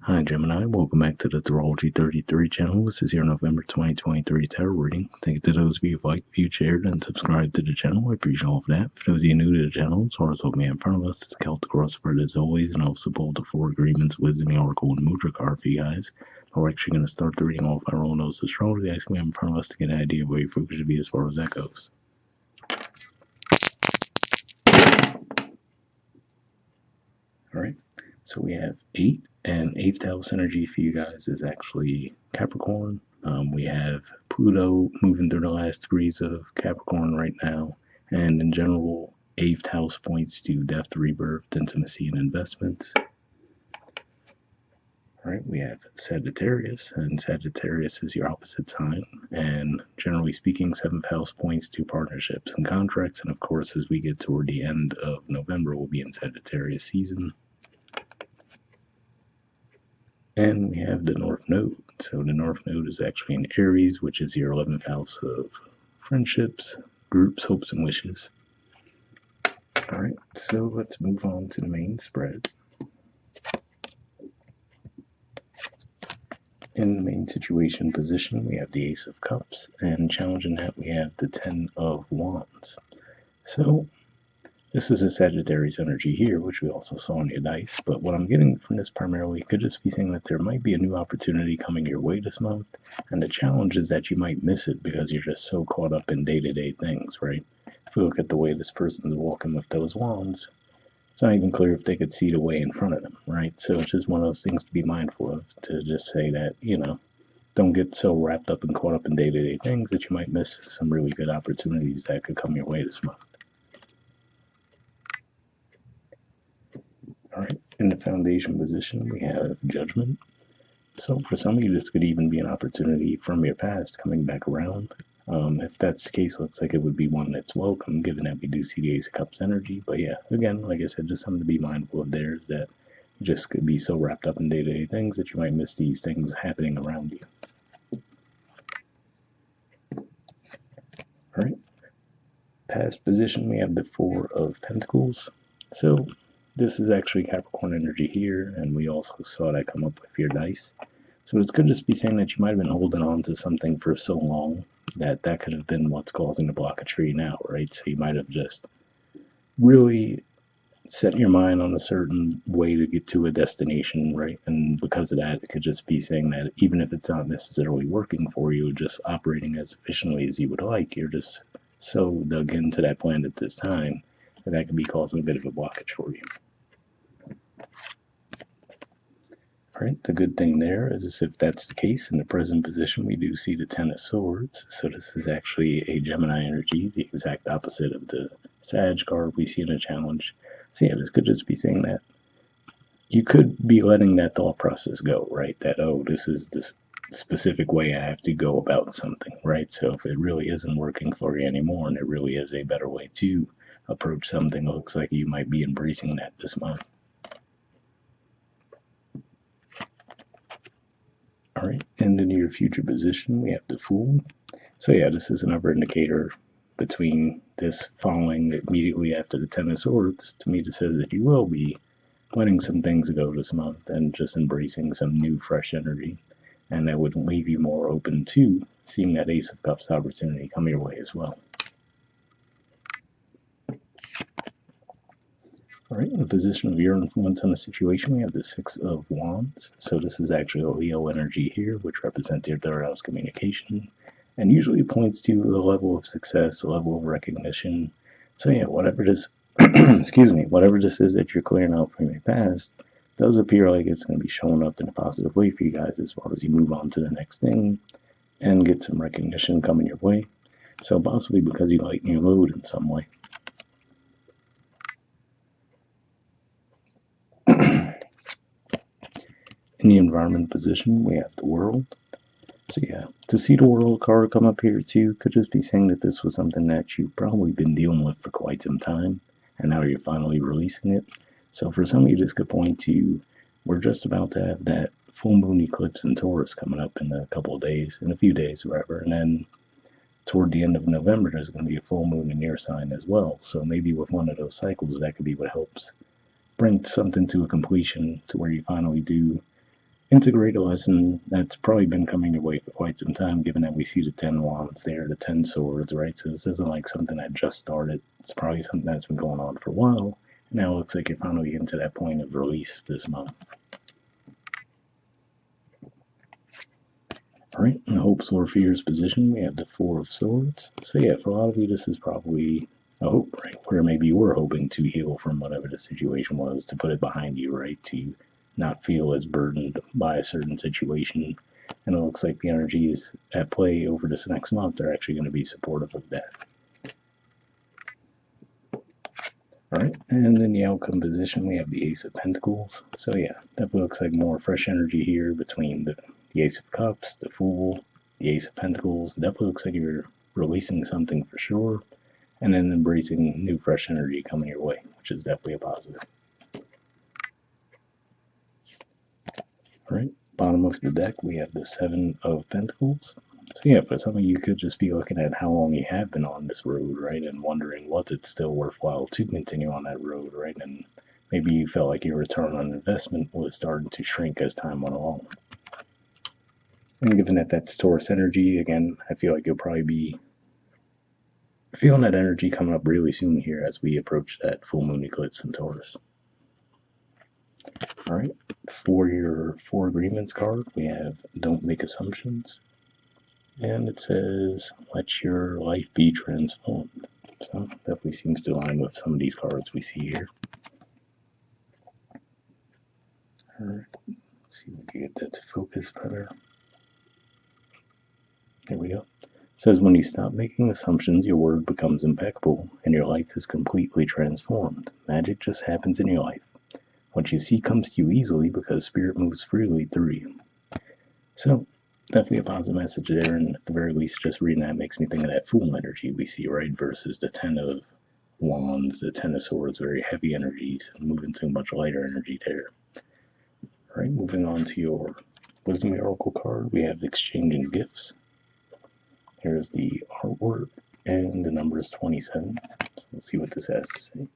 Hi Gemini, welcome back to the Astrology 33 channel. This is your November 2023 tarot reading. Thank you to those of you who've liked, viewed, shared, and subscribed to the channel. I appreciate all of that. For those of you new to the channel, it's Taurus with me in front of us. It's Celtic crossword as always, and I also pulled the 4 agreements, wisdom, the oracle, and Mudra card for you guys. We're actually going to start the reading off by rolling those astrology dice we have in front of us to get an idea of where your focus should be as far as that goes. Alright, so we have 8, and 8th house energy for you guys is actually Capricorn. We have Pluto moving through the last degrees of Capricorn right now, and in general, 8th house points to death, rebirth, intimacy, and investments. Alright, we have Sagittarius, and Sagittarius is your opposite sign, and generally speaking, 7th house points to partnerships and contracts, and of course, as we get toward the end of November, we'll be in Sagittarius season. And we have the North Node. So the North Node is actually in Aries, which is your 11th house of friendships, groups, hopes, and wishes. Alright, so let's move on to the main spread. In the main situation position, we have the Ace of Cups, and challenging that, we have the 10 of Wands. So this is a Sagittarius energy here, which we also saw on your dice, but what I'm getting from this primarily could just be saying that there might be a new opportunity coming your way this month, and the challenge is that you might miss it because you're just so caught up in day-to-day things, right? If we look at the way this person is walking with those wands, it's not even clear if they could see the way in front of them, right? So it's just one of those things to be mindful of, to just say that, don't get so wrapped up and caught up in day-to-day things that you might miss some really good opportunities that could come your way this month. Alright, in the foundation position, we have Judgment. So for some of you, this could even be an opportunity from your past coming back around. If that's the case, looks like it would be one that's welcome, given that we do see the Ace of Cups energy. But yeah, again, like I said, just something to be mindful of there is that you just could be so wrapped up in day-to-day things that you might miss these things happening around you. Alright, past position, we have the 4 of Pentacles. So this is actually Capricorn energy here, and we also saw that come up with your dice. So this could just be saying that you might have been holding on to something for so long that that could have been what's causing the blockage for you now, right? So you might have just really set your mind on a certain way to get to a destination, right? And because of that, it could just be saying that even if it's not necessarily working for you, just operating as efficiently as you would like, you're just so dug into that plan at this time that could be causing a bit of a blockage for you. Alright, the good thing there is if that's the case, in the present position, we do see the 10 of Swords. So this is actually a Gemini energy, the exact opposite of the Sag card we see in a challenge. So yeah, this could just be saying that you could be letting that thought process go, right? That, oh, this is this specific way I have to go about something, right? So if it really isn't working for you anymore and there really is a better way to approach something, it looks like you might be embracing that this month. Alright, in the near future position, we have the Fool. So yeah, this is another indicator between this following immediately after the 10 of Swords. To me, this says that you will be letting some things go this month and just embracing some new, fresh energy. And that would leave you more open to seeing that Ace of Cups opportunity come your way as well. Alright, in the position of your influence on the situation, we have the 6 of Wands. So this is actually a Leo energy here, which represents your third house communication, and usually points to the level of success, the level of recognition. So yeah, whatever this, excuse me, whatever this is that you're clearing out from your past, does appear like it's going to be showing up in a positive way for you guys as far as you move on to the next thing and get some recognition coming your way. So possibly because you lighten your load in some way. In the environment position, we have the World. So yeah, to see the World card come up here too could just be saying that this was something that you've probably been dealing with for quite some time, and now you're finally releasing it. So for some of you, this could point to, we're just about to have that full moon eclipse in Taurus coming up in a couple of days, in a few days, whatever, and then toward the end of November, there's going to be a full moon in your sign as well. So maybe with one of those cycles, that could be what helps bring something to a completion to where you finally do integrate a lesson that's probably been coming your way for quite some time, given that we see the 10 wands there, the 10 swords, right? So this isn't like something that just started. It's probably something that's been going on for a while. Now it looks like you're finally getting to that point of release this month. All right, in hopes or fears position, we have the Four of Swords. So yeah, for a lot of you, this is probably a hope, right? Where maybe you were hoping to heal from whatever the situation was, to put it behind you, right? To not feel as burdened by a certain situation. And it looks like the energies at play over this next month are actually going to be supportive of that. All right, and in the outcome position, we have the Ace of Pentacles. So yeah, definitely looks like more fresh energy here between the Ace of Cups, the Fool, the Ace of Pentacles. Definitely looks like you're releasing something for sure, and then embracing new fresh energy coming your way, which is definitely a positive. All right, bottom of the deck, we have the Seven of Pentacles. So yeah, for some of you, could just be looking at how long you have been on this road, right, and wondering, was it still worthwhile to continue on that road, right? And maybe you felt like your return on investment was starting to shrink as time went along. And given that that's Taurus energy, again, I feel like you'll probably be feeling that energy coming up really soon here as we approach that full moon eclipse in Taurus. All right, for your Four Agreements card, we have Don't Make Assumptions. And it says, let your life be transformed. So definitely seems to align with some of these cards we see here. All right, let's see if we can get that to focus better. There we go. It says, when you stop making assumptions, your word becomes impeccable and your life is completely transformed. Magic just happens in your life. What you see comes to you easily because spirit moves freely through you. So definitely a positive message there, and at the very least, just reading that makes me think of that Fool energy we see, right, versus the Ten of Wands, the Ten of Swords, very heavy energies, moving to a much lighter energy there. All right, moving on to your Wisdom Oracle card, we have Exchanging Gifts. Here's the artwork, and the number is 27. So let's see what this has to say.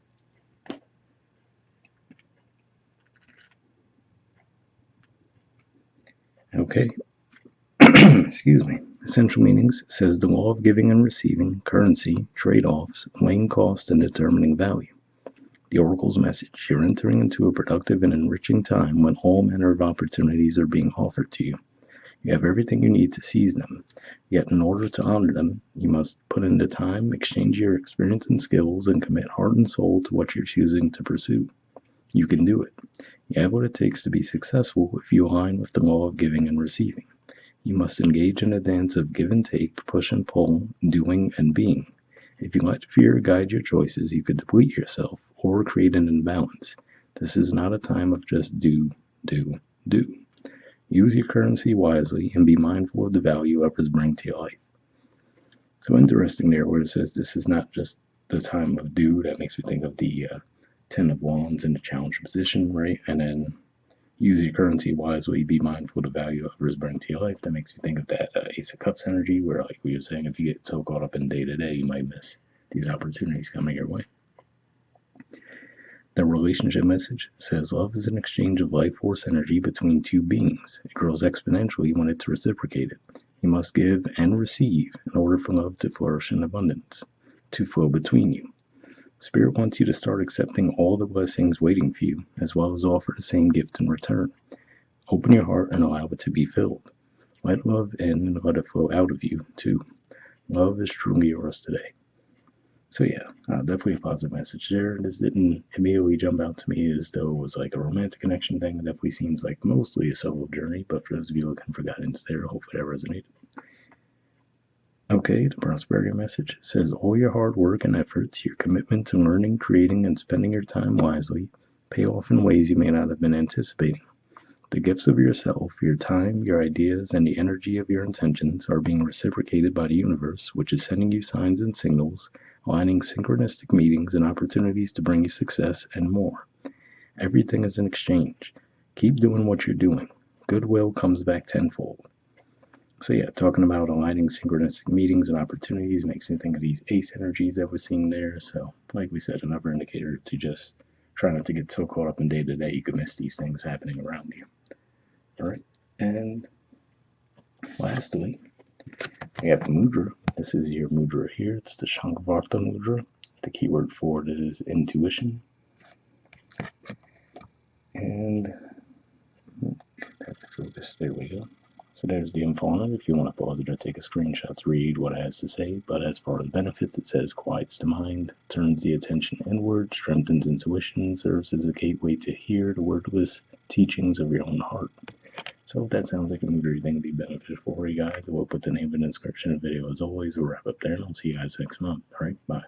Okay. Excuse me. Essential meanings says the law of giving and receiving, currency, trade-offs, weighing cost, and determining value. The Oracle's message: you're entering into a productive and enriching time when all manner of opportunities are being offered to you. You have everything you need to seize them, yet in order to honor them, you must put in the time, exchange your experience and skills, and commit heart and soul to what you're choosing to pursue. You can do it. You have what it takes to be successful if you align with the law of giving and receiving. You must engage in a dance of give and take, push and pull, doing and being. If you let fear guide your choices, you could deplete yourself or create an imbalance. This is not a time of just do, do, do. Use your currency wisely and be mindful of the value others bring to your life. So interesting there where it says this is not just the time of do. That makes me think of the Ten of Wands in the challenge position, right? And then use your currency wisely, be mindful of the value others bring to your life. That makes me think of that Ace of Cups energy, where, like we were saying, if you get so caught up in day to day, you might miss these opportunities coming your way. The relationship message says love is an exchange of life force energy between two beings. It grows exponentially when it's reciprocated. You must give and receive in order for love to flourish in abundance, to flow between you. Spirit wants you to start accepting all the blessings waiting for you, as well as offer the same gift in return. Open your heart and allow it to be filled. Let love in and let it flow out of you, too. Love is truly yours today. So yeah, definitely a positive message there. This didn't immediately jump out to me as though it was like a romantic connection thing. It definitely seems like mostly a solo journey, but for those of you looking for guidance there, hopefully that resonated. Okay, the prosperity message says all your hard work and efforts, your commitment to learning, creating, and spending your time wisely pay off in ways you may not have been anticipating. The gifts of yourself, your time, your ideas, and the energy of your intentions are being reciprocated by the universe, which is sending you signs and signals, aligning synchronistic meetings and opportunities to bring you success and more. Everything is an exchange. Keep doing what you're doing. Goodwill comes back tenfold. So yeah, talking about aligning synchronistic meetings and opportunities makes me think of these ace energies that we're seeing there. So like we said, another indicator to just try not to get so caught up in day to day you could miss these things happening around you. Alright, and lastly, we have Mudra. This is your Mudra here. It's the Shankhavarta Mudra. The keyword for it is intuition. And focus. There we go. So there's the info on it. If you want to pause it or take a screenshot to read what it has to say. But as far as benefits, it says quiets the mind, turns the attention inward, strengthens intuition, serves as a gateway to hear the wordless teachings of your own heart. So if that sounds like a Mudra you think would be beneficial for you guys, I will put the name in the description of the video as always. We'll wrap up there and I'll see you guys next month. Alright, bye.